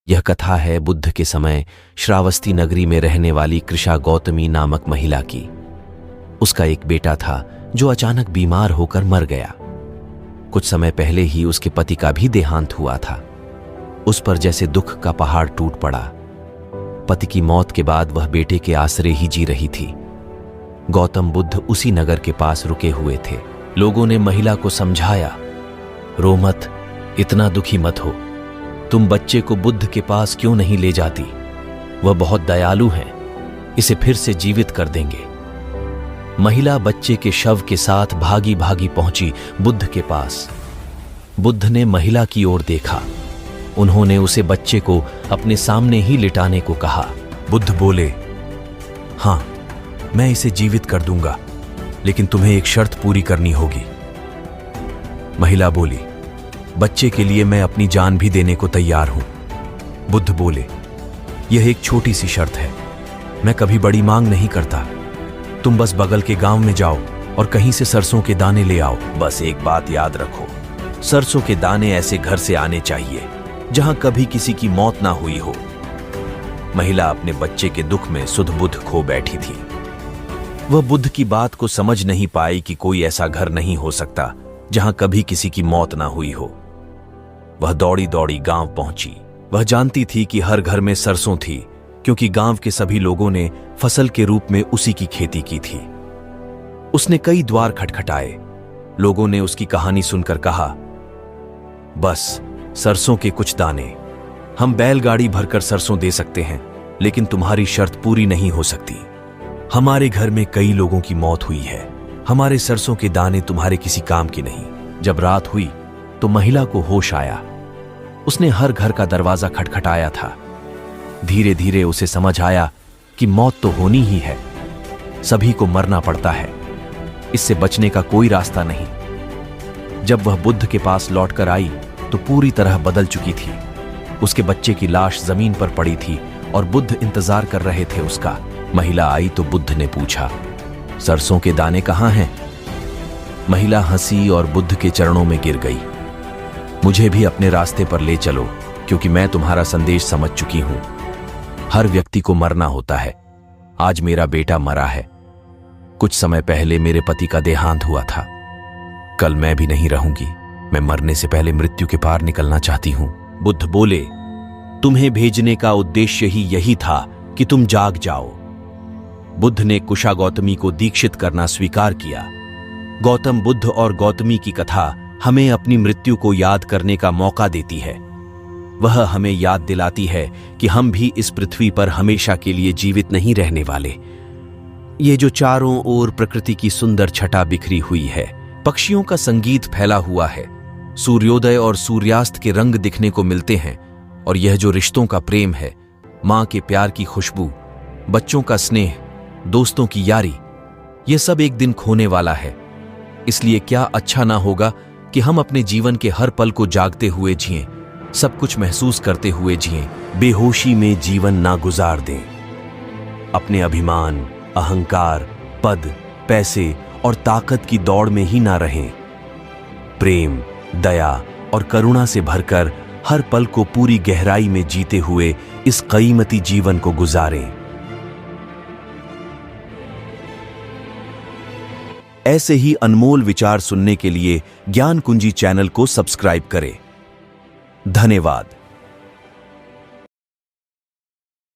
यह कथा है बुद्ध के समय श्रावस्ती नगरी में रहने वाली कृषा गौतमी नामक महिला की। उसका एक बेटा था जो अचानक बीमार होकर मर गया। कुछ समय पहले ही उसके पति का भी देहांत हुआ था। उस पर जैसे दुख का पहाड़ टूट पड़ा। पति की मौत के बाद वह बेटे के आसरे ही जी रही थी। गौतम बुद्ध उसी नगर के पास रुके हुए थे। लोगों ने महिला को समझाया, रो मत, इतना दुखी मत हो, तुम बच्चे को बुद्ध के पास क्यों नहीं ले जाती? वह बहुत दयालु हैं, इसे फिर से जीवित कर देंगे। महिला बच्चे के शव के साथ भागी भागी पहुंची बुद्ध के पास। बुद्ध ने महिला की ओर देखा। उन्होंने उसे बच्चे को अपने सामने ही लिटाने को कहा। बुद्ध बोले, हां, मैं इसे जीवित कर दूंगा, लेकिन तुम्हें एक शर्त पूरी करनी होगी। महिला बोली, बच्चे के लिए मैं अपनी जान भी देने को तैयार हूं। बुद्ध बोले, यह एक छोटी सी शर्त है, मैं कभी बड़ी मांग नहीं करता। तुम बस बगल के गांव में जाओ और कहीं से सरसों के दाने ले आओ। बस एक बात याद रखो, सरसों के दाने ऐसे घर से आने चाहिए जहां कभी किसी की मौत ना हुई हो। महिला अपने बच्चे के दुख में सुध-बुध खो बैठी थी। वह बुद्ध की बात को समझ नहीं पाई कि कोई ऐसा घर नहीं हो सकता जहां कभी किसी की मौत ना हुई हो। वह दौड़ी दौड़ी गांव पहुंची। वह जानती थी कि हर घर में सरसों थी, क्योंकि गांव के सभी लोगों ने फसल के रूप में उसी की खेती की थी। उसने कई द्वार खटखटाए। लोगों ने उसकी कहानी सुनकर कहा, बस सरसों के कुछ दाने, हम बैलगाड़ी भरकर सरसों दे सकते हैं, लेकिन तुम्हारी शर्त पूरी नहीं हो सकती। हमारे घर में कई लोगों की मौत हुई है, हमारे सरसों के दाने तुम्हारे किसी काम की नहीं। जब रात हुई तो महिला को होश आया। उसने हर घर का दरवाजा खटखटाया था। धीरे धीरे उसे समझ आया कि मौत तो होनी ही है, सभी को मरना पड़ता है, इससे बचने का कोई रास्ता नहीं। जब वह बुद्ध के पास लौटकर आई तो पूरी तरह बदल चुकी थी। उसके बच्चे की लाश जमीन पर पड़ी थी और बुद्ध इंतजार कर रहे थे उसका। महिला आई तो बुद्ध ने पूछा, सरसों के दाने कहाँ हैं? महिला हंसी और बुद्ध के चरणों में गिर गई। मुझे भी अपने रास्ते पर ले चलो, क्योंकि मैं तुम्हारा संदेश समझ चुकी हूं। हर व्यक्ति को मरना होता है। आज मेरा बेटा मरा है। कुछ समय पहले मेरे पति का देहांत हुआ था। कल मैं भी नहीं रहूंगी। मैं मरने से पहले मृत्यु के पार निकलना चाहती हूं। बुद्ध बोले, तुम्हें भेजने का उद्देश्य ही यही था कि तुम जाग जाओ। बुद्ध ने कुशा गौतमी को दीक्षित करना स्वीकार किया। गौतम बुद्ध और गौतमी की कथा हमें अपनी मृत्यु को याद करने का मौका देती है। वह हमें याद दिलाती है कि हम भी इस पृथ्वी पर हमेशा के लिए जीवित नहीं रहने वाले। ये जो चारों ओर प्रकृति की सुंदर छटा बिखरी हुई है, पक्षियों का संगीत फैला हुआ है, सूर्योदय और सूर्यास्त के रंग दिखने को मिलते हैं, और यह जो रिश्तों का प्रेम है, मां के प्यार की खुशबू, बच्चों का स्नेह, दोस्तों की यारी, यह सब एक दिन खोने वाला है। इसलिए क्या अच्छा ना होगा कि हम अपने जीवन के हर पल को जागते हुए जिएं, सब कुछ महसूस करते हुए जिएं, बेहोशी में जीवन ना गुजार दें। अपने अभिमान, अहंकार, पद, पैसे और ताकत की दौड़ में ही ना रहें। प्रेम, दया और करुणा से भरकर हर पल को पूरी गहराई में जीते हुए इस कीमती जीवन को गुजारें। ऐसे ही अनमोल विचार सुनने के लिए ज्ञान कुंजी चैनल को सब्सक्राइब करें। धन्यवाद।